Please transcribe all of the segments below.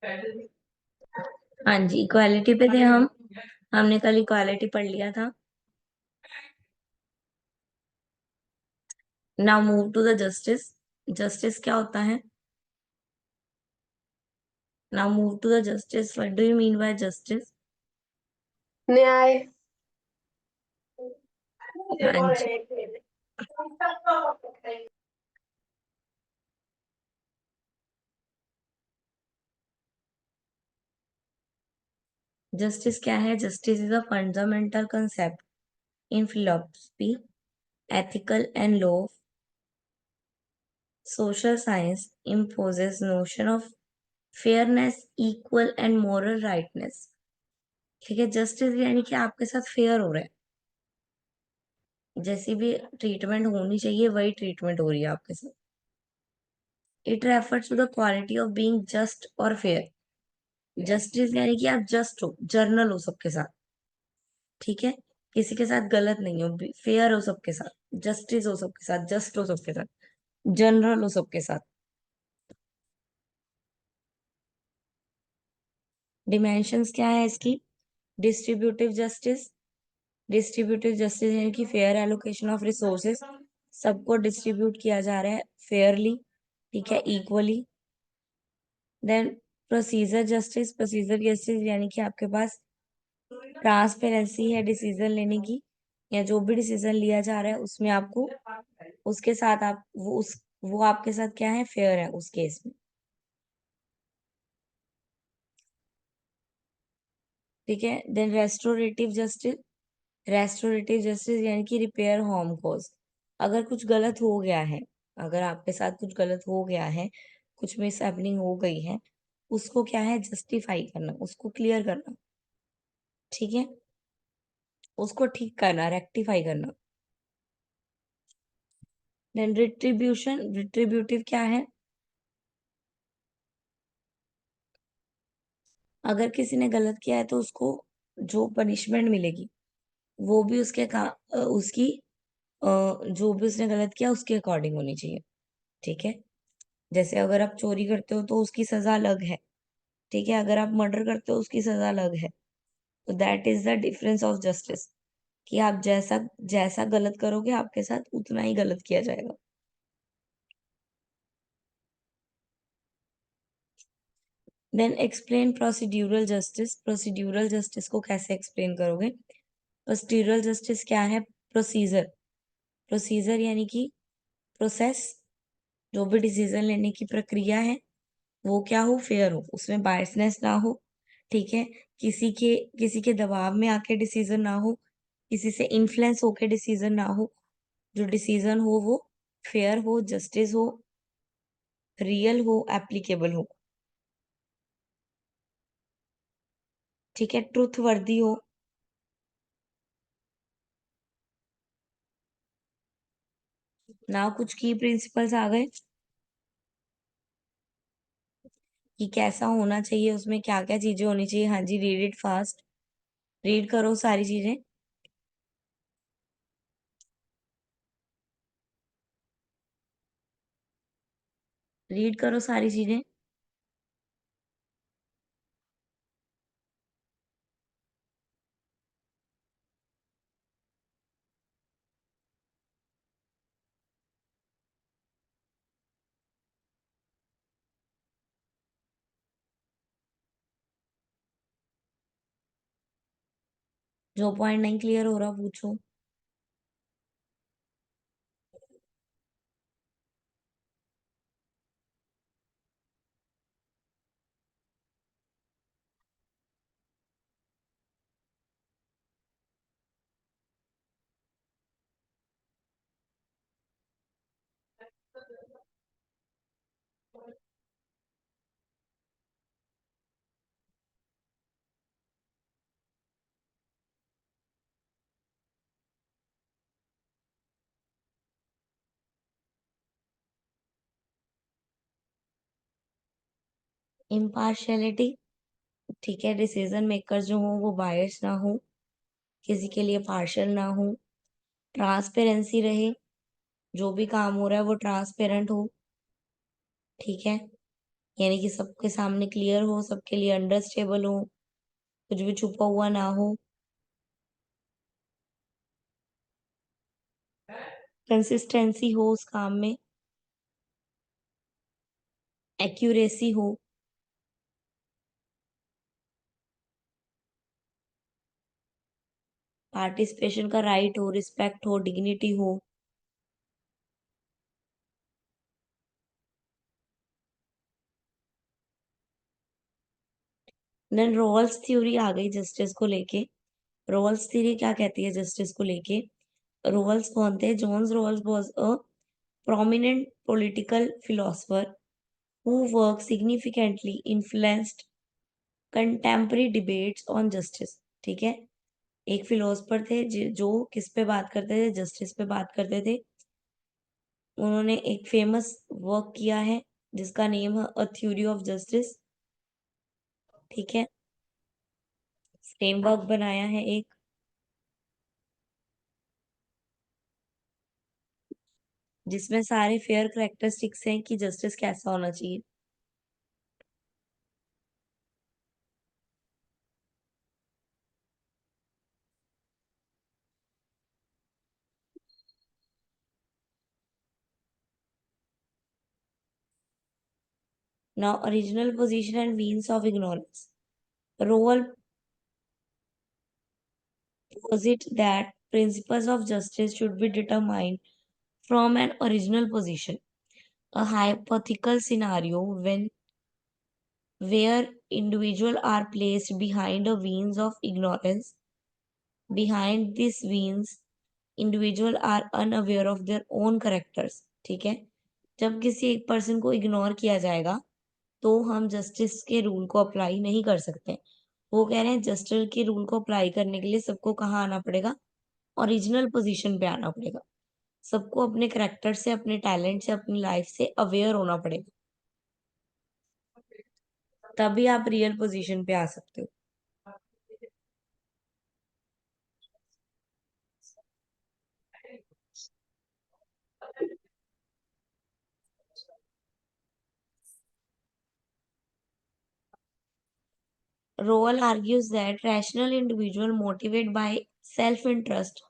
हाँ जी, इक्वालिटी पे थे हम। हमने कल इक्वालिटी पढ़ लिया था। Now move to the justice. Justice क्या होता है? Now move to the justice. What do you mean by justice? न्याय। हाँ जी। जस्टिस क्या है? Justice is a fundamental concept in philosophy, ethical and law. Social science imposes notion of fairness, equal and moral rightness. ठीक है, justice यानी कि आपके साथ फेयर हो रहा है, जैसी भी ट्रीटमेंट होनी चाहिए वही ट्रीटमेंट हो रही है आपके साथ। It refers to the quality of being just और फेयर। जस्टिस यानी कि आप जस्ट हो, जर्नल हो सबके साथ। ठीक है, किसी के साथ गलत नहीं हो, फेयर हो सबके साथ, जस्टिस हो सबके साथ, जस्ट हो सबके साथ, जनरल हो सबके साथ। डिमेंशंस क्या है इसकी? Distributive justice. डिस्ट्रीब्यूटिव जस्टिस यानी कि फेयर एलोकेशन ऑफ रिसोर्सेस, सबको डिस्ट्रीब्यूट किया जा रहा है फेयरली, ठीक है, equally. Then procedure justice. Procedure justice यानी कि आपके पास ट्रांसपेरेंसी है डिसीजन लेने की, या जो भी डिसीजन लिया जा रहा है उसमें आपको उसके साथ आप वो आपके साथ क्या है, फेयर है उस केस में। ठीक है, then restorative justice. Restorative justice यानी कि रिपेयर होम कॉज। अगर कुछ गलत हो गया है, अगर आपके साथ कुछ गलत हो गया है, कुछ मिस हैपनिंग हो गई है, उसको क्या है, जस्टिफाई करना, उसको क्लियर करना। ठीक है, उसको ठीक करना, रेक्टिफाई करना। Then retribution. रिट्रीब्यूटिव क्या है? अगर किसी ने गलत किया है तो उसको जो पनिशमेंट मिलेगी वो भी उसकी जो भी उसने गलत किया उसके अकॉर्डिंग होनी चाहिए। ठीक है, जैसे अगर आप चोरी करते हो तो उसकी सजा अलग है। ठीक है, अगर आप मर्डर करते हो उसकी सजा अलग है। तो that is the difference of justice, कि आप जैसा जैसा गलत करोगे आपके साथ उतना ही गलत किया जाएगा। Then explain procedural justice. Procedural justice को कैसे एक्सप्लेन करोगे? प्रोसीड्यूरल जस्टिस क्या है? प्रोसीजर। प्रोसीजर यानी कि प्रोसेस, जो भी डिसीजन लेने की प्रक्रिया है वो क्या हो, फेयर हो, उसमें बायसनेस ना हो। ठीक है, किसी के दबाव में आके डिसीजन ना हो, किसी से इन्फ्लुएंस होके डिसीजन ना हो। जो डिसीजन हो वो फेयर हो, जस्टिस हो, रियल हो, एप्लीकेबल हो। ठीक है, ट्रुथ वर्दी हो। ना कुछ की प्रिंसिपल्स आ गए कि कैसा होना चाहिए, उसमें क्या क्या चीजें होनी चाहिए। हाँ जी, रीड इट फास्ट। रीड करो सारी चीजें। रीड करो सारी चीजें। जो पॉइंट नहीं क्लियर हो रहा पूछो। इम्पार्शियलिटी। ठीक है, डिसीजन मेकर जो हो वो बायस ना हो, किसी के लिए पार्शियल ना हो। ट्रांसपेरेंसी रहे, जो भी काम हो रहा है वो ट्रांसपेरेंट हो। ठीक है, यानी कि सबके सामने क्लियर हो, सबके लिए अंडरस्टेबल हो, कुछ भी छुपा हुआ ना हो। कंसिस्टेंसी हो उस काम में, एक्यूरेसी हो, पार्टिसिपेशन का राइट हो, रिस्पेक्ट हो, डिग्निटी हो। देन रोल्स थ्योरी आ गई जस्टिस को लेके। रोल्स थ्योरी क्या कहती है जस्टिस को लेके? रोल्स कौन थे? John Rawls was a prominent political philosopher who work significantly influenced contemporary debates on justice। ठीक है, एक फिलोसफर थे जो किस पे बात करते थे? जस्टिस पे बात करते थे। उन्होंने एक फेमस वर्क किया है जिसका नेम है अ थ्योरी ऑफ जस्टिस। ठीक है, फ्रेमवर्क बनाया है एक, जिसमें सारे फेयर करेक्टरिस्टिक्स हैं कि जस्टिस कैसा होना चाहिए। Now original position and means of ignorance. Rawls posit that principles of justice should be determined from an original position, a hypothetical scenario where individuals are placed behind a veins of ignorance. Behind these veins, individuals are unaware of their own characters। ठीक है, जब किसी एक person को ignore किया जाएगा तो हम जस्टिस के रूल को अप्लाई नहीं कर सकते। वो कह रहे हैं जस्टिस के रूल को अप्लाई करने के लिए सबको कहाँ आना पड़ेगा? ओरिजिनल पोजीशन पे आना पड़ेगा। सबको अपने करैक्टर से, अपने टैलेंट से, अपनी लाइफ से अवेयर होना पड़ेगा, तभी आप रियल पोजीशन पे आ सकते हो। Rowell argues that rational individual motivated by self-interest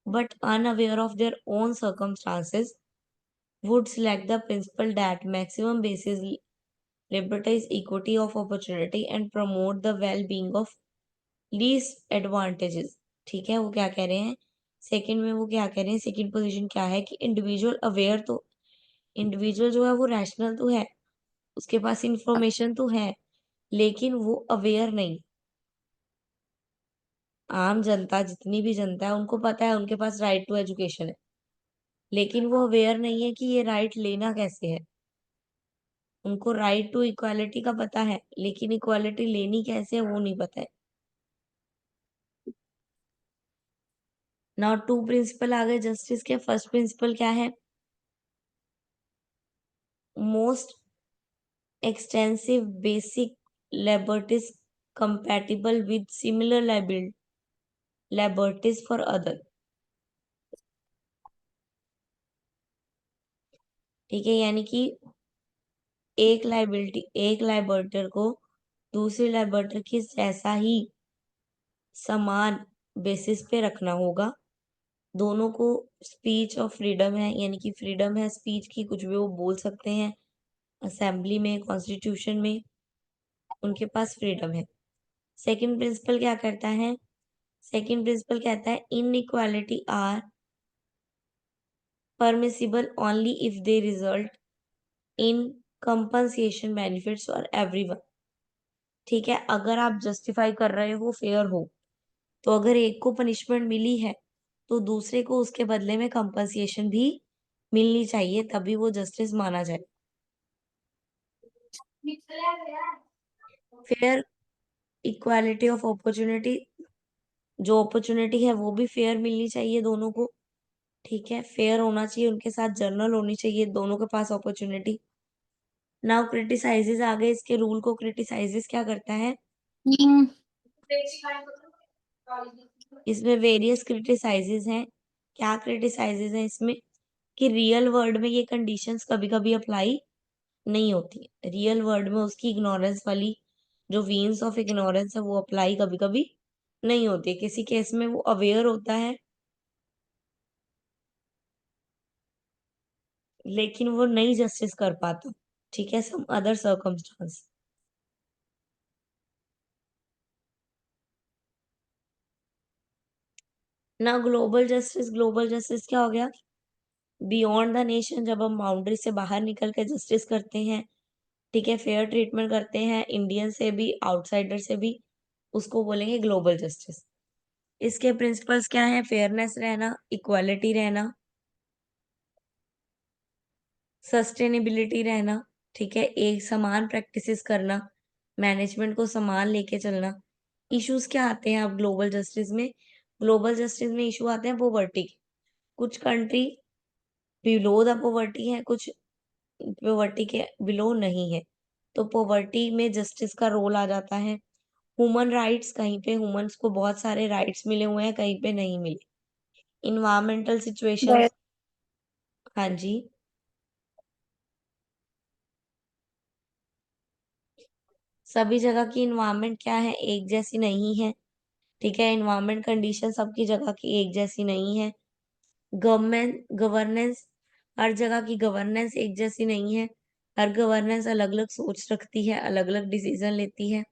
but unaware of their own circumstances would select the principle that maximum basis liberties equity of opportunity and promote the well-being of least advantages। ठीक है, वो क्या कह रहे हैं second में? वो क्या कह रहे हैं, सेकंड पोजीशन क्या है कि इंडिविजुअल अवेयर, तो इंडिविजुअल जो है वो रैशनल तो है, उसके पास इंफॉर्मेशन तो है, लेकिन वो अवेयर नहीं। आम जनता, जितनी भी जनता है, उनको पता है उनके पास राइट टू एजुकेशन है, लेकिन वो अवेयर नहीं है कि ये राइट लेना कैसे है। उनको राइट टू इक्वालिटी का पता है, लेकिन इक्वालिटी लेनी कैसे है वो नहीं पता है। नाउ टू प्रिंसिपल आ गए जस्टिस के। फर्स्ट प्रिंसिपल क्या है? Most extensive basic liberties compatible with similar liberties for other। ठीक है, यानी कि एक लाइबर्टर को दूसरी लाइबर्टर के जैसा ही समान बेसिस पे रखना होगा। दोनों को स्पीच और फ्रीडम है, यानी कि फ्रीडम है स्पीच की, कुछ भी वो बोल सकते हैं असेंबली में, कॉन्स्टिट्यूशन में, उनके पास फ्रीडम है। सेकंड प्रिंसिपल क्या करता है? सेकंड प्रिंसिपल कहता है inequality are permissible only if they result in compensation benefits for everyone. ठीक है, अगर आप जस्टिफाई कर रहे हो फेयर हो, तो अगर एक को पनिशमेंट मिली है तो दूसरे को उसके बदले में कंपनसेशन भी मिलनी चाहिए, तभी वो जस्टिस माना जाए। फेयर इक्वालिटी ऑफ अपॉर्चुनिटी, जो अपॉर्चुनिटी है वो भी फेयर मिलनी चाहिए दोनों को। ठीक है, फेयर होना चाहिए, उनके साथ जर्नल होनी चाहिए दोनों के पास अपॉर्चुनिटी। नाउ क्रिटिसाइजेस आ गए इसके रूल को। क्रिटिसाइजेस क्या करता है? इसमें वेरियस क्रिटिसाइजेस हैं। क्या क्रिटिसाइजेस हैं इसमें? कि रियल वर्ल्ड में ये कंडीशंस कभी कभी अप्लाई नहीं होती। रियल वर्ल्ड में उसकी इग्नोरेंस वाली जो वीन्स ऑफ इग्नोरेंस है वो अप्लाई कभी कभी नहीं होती है। किसी केस में वो अवेयर होता है लेकिन वो नहीं जस्टिस कर पाता। ठीक है, सम अदर सर्कमस्टांस। ना ग्लोबल जस्टिस क्या हो गया? बियॉन्ड द नेशन, जब हम बाउंड्री से बाहर निकल के जस्टिस करते हैं, ठीक है, फेयर ट्रीटमेंट करते हैं इंडियन से भी आउटसाइडर से भी, उसको बोलेंगे ग्लोबल जस्टिस। इसके प्रिंसिपल्स क्या है? फेयरनेस रहना, इक्वालिटी रहना, सस्टेनेबिलिटी रहना, ठीक है, एक समान प्रैक्टिसेस करना, मैनेजमेंट को समान लेके चलना। इश्यूज क्या आते हैं अब ग्लोबल जस्टिस में? ग्लोबल जस्टिस में इशू आते हैं पॉवर्टी के। कुछ कंट्री बिलो द पॉवर्टी है, कुछ पॉवर्टी के बिलो नहीं है, तो पॉवर्टी में जस्टिस का रोल आ जाता है। ह्यूमन राइट्स, कहीं पे ह्यूमंस को बहुत सारे राइट्स मिले हुए हैं, कहीं पे नहीं मिले। Environmental Yes. सिचुएशंस, हाँ जी, सभी जगह की इन्वायरमेंट क्या है? एक जैसी नहीं है। ठीक है, इन्वायरमेंट कंडीशन सबकी जगह की एक जैसी नहीं है। गवर्नेंस, हर जगह की गवर्नेंस एक जैसी नहीं है। हर गवर्नेंस अलग अलग सोच रखती है, अलग अलग डिसीजन लेती है।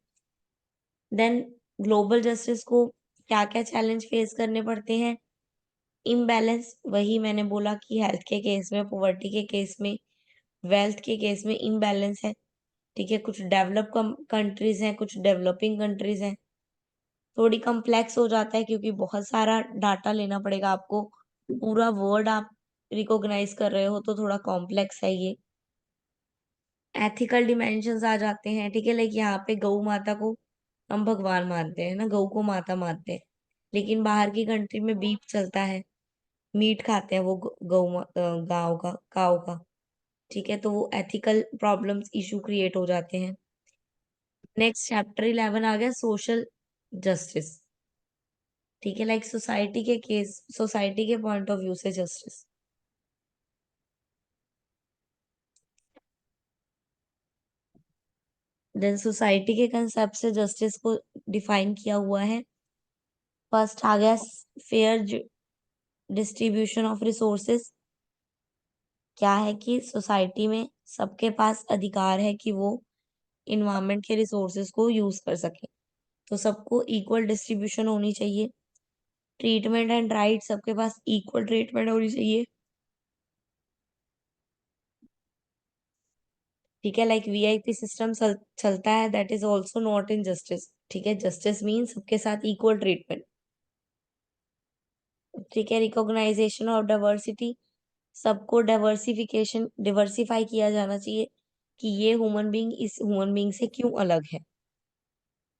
देन ग्लोबल जस्टिस को क्या क्या चैलेंज फेस करने पड़ते हैं? इम्बैलेंस, वही मैंने बोला कि हेल्थ के केस में, पॉवर्टी के केस में, वेल्थ के केस में इम्बैलेंस है। ठीक है, कुछ डेवलप कंट्रीज हैं, कुछ डेवलपिंग कंट्रीज हैं। थोड़ी कॉम्प्लेक्स हो जाता है क्योंकि बहुत सारा डाटा लेना पड़ेगा आपको। पूरा वर्ड आप रिकॉग्नाइज कर रहे हो तो थोड़ा कॉम्प्लेक्स है ये। एथिकल डिमेंशंस आ जाते हैं। ठीक है, लाइक यहाँ पे गौ माता को हम भगवान मानते हैं ना, गऊ को माता मानते हैं, लेकिन बाहर की कंट्री में बीफ चलता है, मीट खाते हैं वो गाँव का, काऊ का। ठीक है, तो वो एथिकल प्रॉब्लम्स इशू क्रिएट हो जाते हैं। नेक्स्ट चैप्टर 11 आ गया, सोशल जस्टिस। ठीक है, लाइक सोसाइटी के केस, सोसाइटी के पॉइंट ऑफ व्यू से जस्टिस। देन सोसाइटी के कंसेप्ट से जस्टिस को डिफाइन किया हुआ है। फर्स्ट आ गया फेयर डिस्ट्रीब्यूशन ऑफ रिसोर्सेस। क्या है कि सोसाइटी में सबके पास अधिकार है कि वो इन्वायरमेंट के रिसोर्सेज को यूज कर सके, तो सबको इक्वल डिस्ट्रीब्यूशन होनी चाहिए। ट्रीटमेंट एंड राइट, सबके पास इक्वल ट्रीटमेंट होनी चाहिए। ठीक है, लाइक वीआईपी सिस्टम चलता है, that is also not in justice. ठीक है, जस्टिस मीन सबके साथ इक्वल ट्रीटमेंट। ठीक है, रिकॉग्नाइजेशन ऑफ डाइवर्सिटी, सबको डिवर्सिफाई किया जाना चाहिए कि ये ह्यूमन बीइंग इस ह्यूमन बीइंग से क्यों अलग है।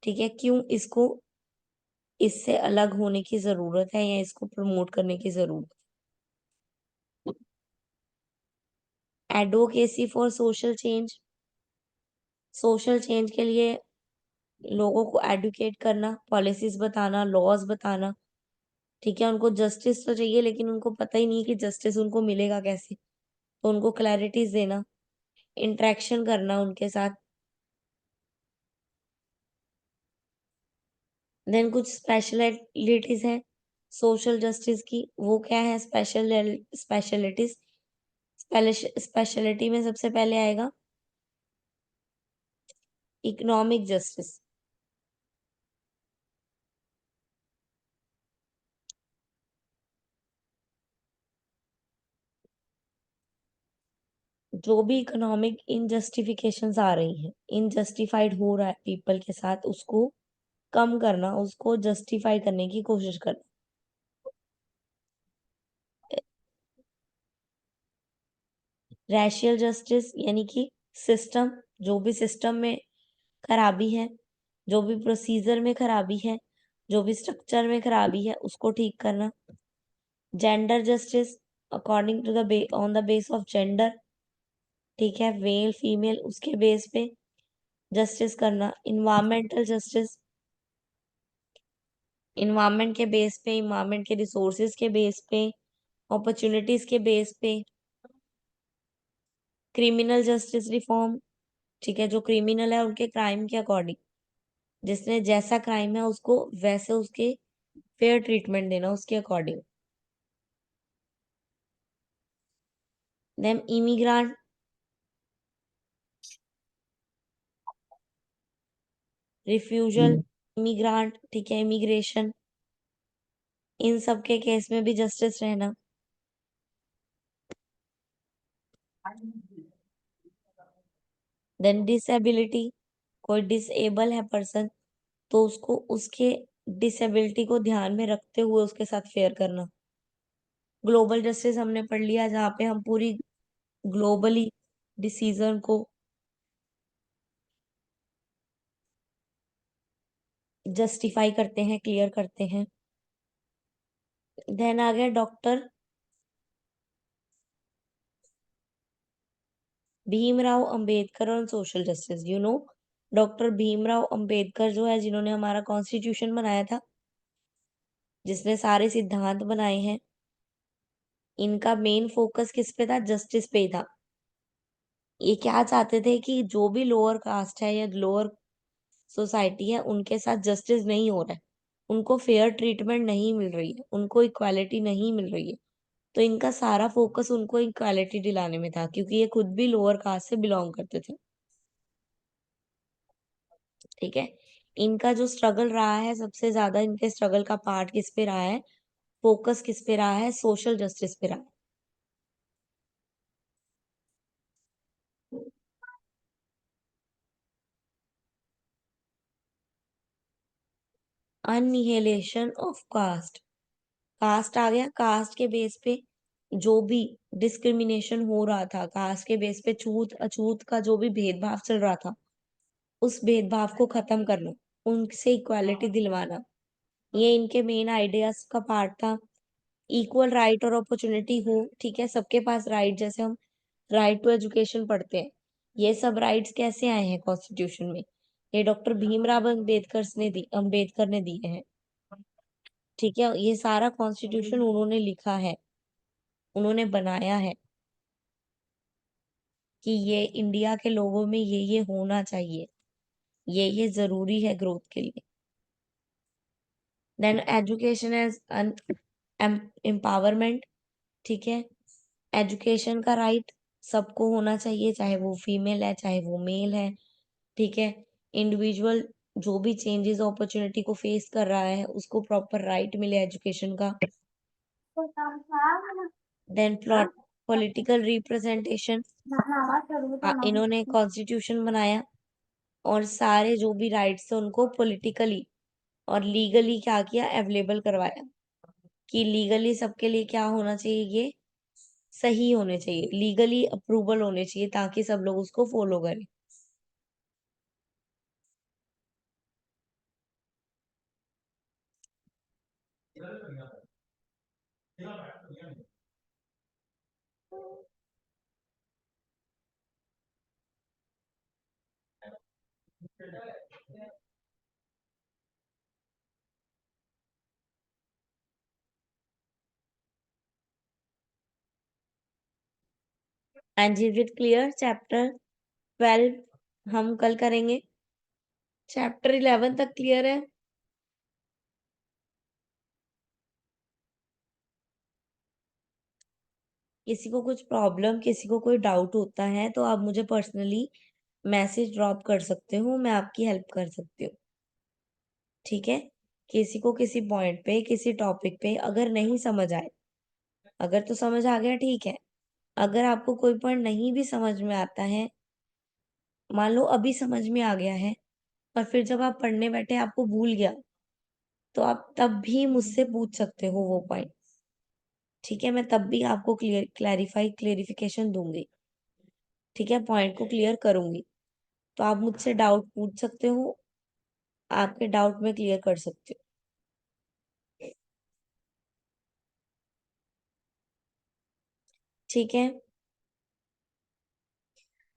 ठीक है, क्यों इसको इससे अलग होने की जरूरत है या इसको प्रमोट करने की जरूरत है। Advocacy for social change, social change के लिए लोगों को एडुकेट करना, पॉलिसीज बताना, लॉज बताना। ठीक है, उनको जस्टिस तो चाहिए लेकिन उनको पता ही नहीं कि जस्टिस उनको मिलेगा कैसे, तो उनको क्लैरिटीज देना, इंटरेक्शन करना उनके साथ। देन कुछ स्पेशलिटीज है सोशल जस्टिस की, वो क्या है? स्पेशलिटीज, स्पेशलिटी में सबसे पहले आएगा इकोनॉमिक जस्टिस। जो भी इकोनॉमिक इनजस्टिफिकेशंस आ रही हैं, इनजस्टिफाइड हो रहा है पीपल के साथ, उसको कम करना, उसको जस्टिफाई करने की कोशिश करना। रैशियल जस्टिस यानी कि सिस्टम, जो भी सिस्टम में खराबी है, जो भी प्रोसीजर में खराबी है, जो भी स्ट्रक्चर में खराबी है, उसको ठीक करना। Gender justice, according to the on the base of gender. ठीक है, मेल फीमेल उसके बेस पे जस्टिस करना। इन्वायरमेंटल जस्टिस, इन्वायरमेंट के बेस पे, इन्वायरमेंट के रिसोर्सेज के बेस पे, अपॉर्चुनिटीज के बेस पे। क्रिमिनल जस्टिस रिफॉर्म, ठीक है, जो क्रिमिनल है उनके क्राइम के अकॉर्डिंग, जिसने जैसा क्राइम है उसको वैसे उसके फेयर ट्रीटमेंट देना उसके अकॉर्डिंग। देन इमिग्रांट, रिफ्यूजल, इमिग्रांट, ठीक है, इमिग्रेशन, इन सब के केस में भी जस्टिस रहना। देन डिसेबिलिटी, कोई डिसेबल है पर्सन तो उसको उसके डिसेबिलिटी को ध्यान में रखते हुए उसके साथ फेयर करना। ग्लोबल जस्टिस हमने पढ़ लिया, जहाँ पे हम पूरी ग्लोबली डिसीजन को जस्टिफाई करते हैं, क्लियर करते हैं। देन आ गया डॉक्टर भीमराव अंबेडकर और social justice. Doctor Bhimrao Ambedkar जो है, जिन्होंने हमारा कॉन्स्टिट्यूशन बनाया था, जिसने सारे सिद्धांत बनाए हैं, इनका मेन फोकस किस पे था? जस्टिस पे ही था। ये क्या चाहते थे कि जो भी लोअर कास्ट है या लोअर सोसाइटी है उनके साथ जस्टिस नहीं हो रहा है, उनको फेयर ट्रीटमेंट नहीं मिल रही है, उनको इक्वालिटी नहीं मिल रही है। तो इनका सारा फोकस उनको इक्वालिटी दिलाने में था, क्योंकि ये खुद भी लोअर कास्ट से बिलोंग करते थे। ठीक है, इनका जो स्ट्रगल रहा है, सबसे ज्यादा इनके स्ट्रगल का पार्ट किस पे रहा है, फोकस किस पे रहा है? सोशल जस्टिस पे रहा है। अनहिलेशन ऑफ कास्ट, कास्ट आ गया। कास्ट के बेस पे जो भी डिस्क्रिमिनेशन हो रहा था, कास्ट के बेस पे छूत अछूत का जो भी भेदभाव चल रहा था, उस भेदभाव को खत्म करना, उनसे इक्वालिटी दिलवाना, ये इनके मेन आइडियाज का पार्ट था। इक्वल राइट और अपॉर्चुनिटी हो, ठीक है, सबके पास राइट, जैसे हम राइट टू एजुकेशन पढ़ते हैं, ये सब राइट्स कैसे आए हैं कॉन्स्टिट्यूशन में? ये डॉक्टर भीमराव अंबेडकर ने दिए हैं। ठीक है, ये सारा कॉन्स्टिट्यूशन उन्होंने लिखा है, उन्होंने बनाया है कि ये इंडिया के लोगों में ये होना चाहिए, ये जरूरी है ग्रोथ के लिए। देन एजुकेशन एज एम्पावरमेंट, ठीक है, एजुकेशन का राइट सबको होना चाहिए, चाहे वो फीमेल है चाहे वो मेल है। ठीक है, इंडिविजुअल जो भी चेंजेस अपॉर्चुनिटी को फेस कर रहा है उसको प्रॉपर राइट मिले एजुकेशन का। देन पॉलिटिकल रिप्रेजेंटेशन, इन्होंने कॉन्स्टिट्यूशन बनाया और सारे जो भी राइट्स थे उनको पॉलिटिकली और लीगली क्या किया? अवेलेबल करवाया, कि लीगली सबके लिए क्या होना चाहिए? ये सही होने चाहिए, लीगली अप्रूवल होने चाहिए, ताकि सब लोग उसको फॉलो करें। And is it clear? Chapter 12 हम कल करेंगे, चैप्टर 11 तक क्लियर है? किसी को कुछ प्रॉब्लम, किसी को कोई डाउट होता है तो आप मुझे पर्सनली मैसेज ड्रॉप कर सकते हो, मैं आपकी हेल्प कर सकती हूँ। ठीक है, किसी को किसी पॉइंट पे, किसी टॉपिक पे अगर नहीं समझ आए, अगर तो समझ आ गया ठीक है, अगर आपको कोई पॉइंट नहीं भी समझ में आता है, मान लो अभी समझ में आ गया है और फिर जब आप पढ़ने बैठे आपको भूल गया, तो आप तब भी मुझसे पूछ सकते हो वो पॉइंट। ठीक है, मैं तब भी आपको क्लेरिफिकेशन दूंगी। ठीक है, पॉइंट को क्लियर करूंगी, तो आप मुझसे डाउट पूछ सकते हो, आपके डाउट में क्लियर कर सकती हूँ। ठीक है,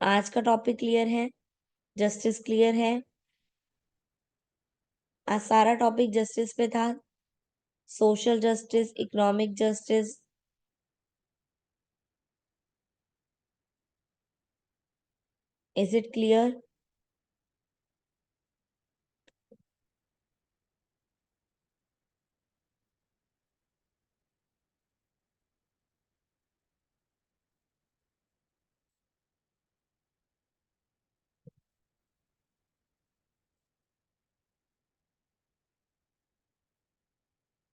आज का टॉपिक क्लियर है, जस्टिस क्लियर है, आज सारा टॉपिक जस्टिस पे था, social justice, economic justice, Is it clear?